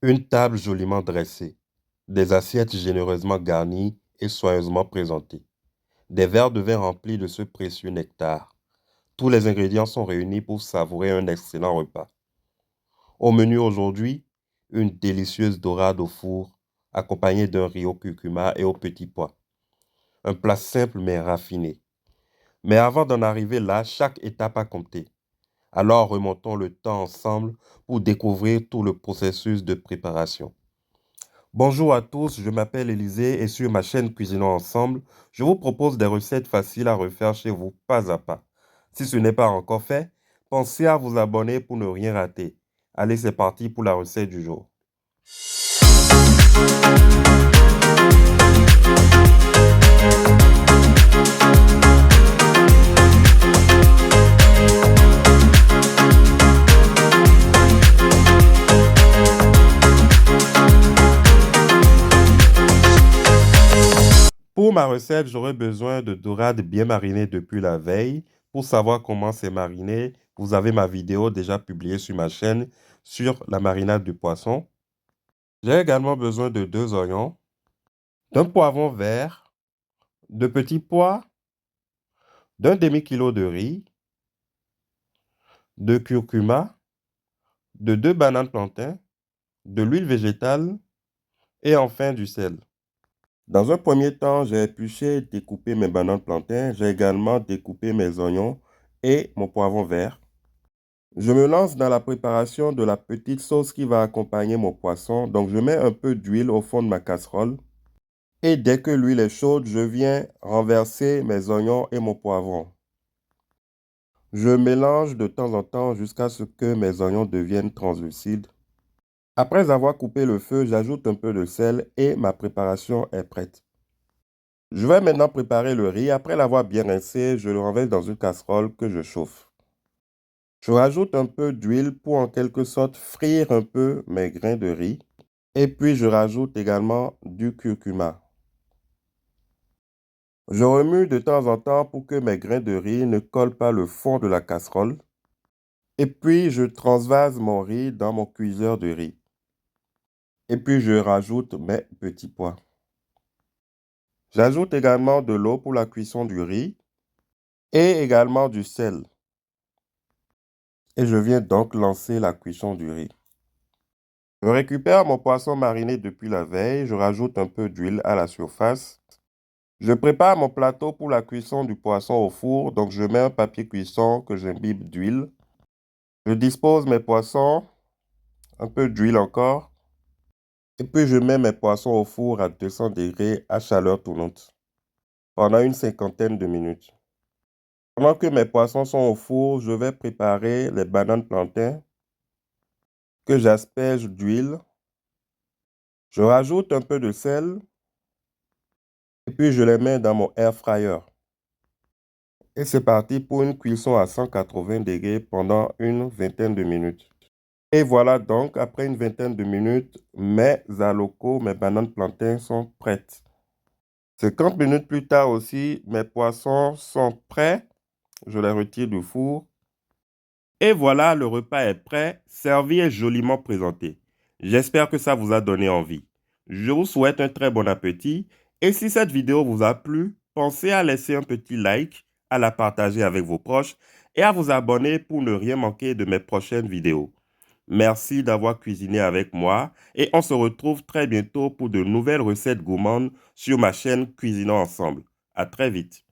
Une table joliment dressée, des assiettes généreusement garnies et soigneusement présentées, des verres de vin remplis de ce précieux nectar. Tous les ingrédients sont réunis pour savourer un excellent repas. Au menu aujourd'hui, une délicieuse dorade au four, accompagnée d'un riz au curcuma et aux petits pois. Un plat simple mais raffiné. Mais avant d'en arriver là, chaque étape a compté. Alors remontons le temps ensemble pour découvrir tout le processus de préparation. Bonjour à tous, je m'appelle Élisée et sur ma chaîne Cuisinons Ensemble, je vous propose des recettes faciles à refaire chez vous pas à pas. Si ce n'est pas encore fait, pensez à vous abonner pour ne rien rater. Allez, c'est parti pour la recette du jour. Pour ma recette, j'aurai besoin de dorade bien marinée depuis la veille. Pour savoir comment c'est mariné, vous avez ma vidéo déjà publiée sur ma chaîne sur la marinade du poisson. J'ai également besoin de 2 oignons, d'un poivron vert, de petits pois, d'un demi-kilo de riz, de curcuma, de 2 bananes plantains, de l'huile végétale et enfin du sel. Dans un premier temps, j'ai épluché et découpé mes bananes plantains. J'ai également découpé mes oignons et mon poivron vert. Je me lance dans la préparation de la petite sauce qui va accompagner mon poisson. Donc, je mets un peu d'huile au fond de ma casserole. Et dès que l'huile est chaude, je viens renverser mes oignons et mon poivron. Je mélange de temps en temps jusqu'à ce que mes oignons deviennent translucides. Après avoir coupé le feu, j'ajoute un peu de sel et ma préparation est prête. Je vais maintenant préparer le riz. Après l'avoir bien rincé, je le renverse dans une casserole que je chauffe. Je rajoute un peu d'huile pour en quelque sorte frire un peu mes grains de riz. Et puis je rajoute également du curcuma. Je remue de temps en temps pour que mes grains de riz ne collent pas le fond de la casserole. Et puis je transvase mon riz dans mon cuiseur de riz. Et puis je rajoute mes petits pois. J'ajoute également de l'eau pour la cuisson du riz et également du sel. Et je viens donc lancer la cuisson du riz. Je récupère mon poisson mariné depuis la veille, je rajoute un peu d'huile à la surface. Je prépare mon plateau pour la cuisson du poisson au four, donc je mets un papier cuisson que j'imbibe d'huile. Je dispose mes poissons, un peu d'huile encore, et puis je mets mes poissons au four à 200 degrés à chaleur tournante pendant une cinquantaine de minutes. Pendant que mes poissons sont au four, je vais préparer les bananes plantains que j'asperge d'huile. Je rajoute un peu de sel et puis je les mets dans mon air fryer. Et c'est parti pour une cuisson à 180 degrés pendant une vingtaine de minutes. Et voilà donc, après une vingtaine de minutes, mes alocos, mes bananes plantains sont prêtes. 50 minutes plus tard aussi, mes poissons sont prêts. Je les retire du four. Et voilà, le repas est prêt, servi et joliment présenté. J'espère que ça vous a donné envie. Je vous souhaite un très bon appétit et si cette vidéo vous a plu, pensez à laisser un petit like, à la partager avec vos proches et à vous abonner pour ne rien manquer de mes prochaines vidéos. Merci d'avoir cuisiné avec moi et on se retrouve très bientôt pour de nouvelles recettes gourmandes sur ma chaîne Cuisinons Ensemble. À très vite.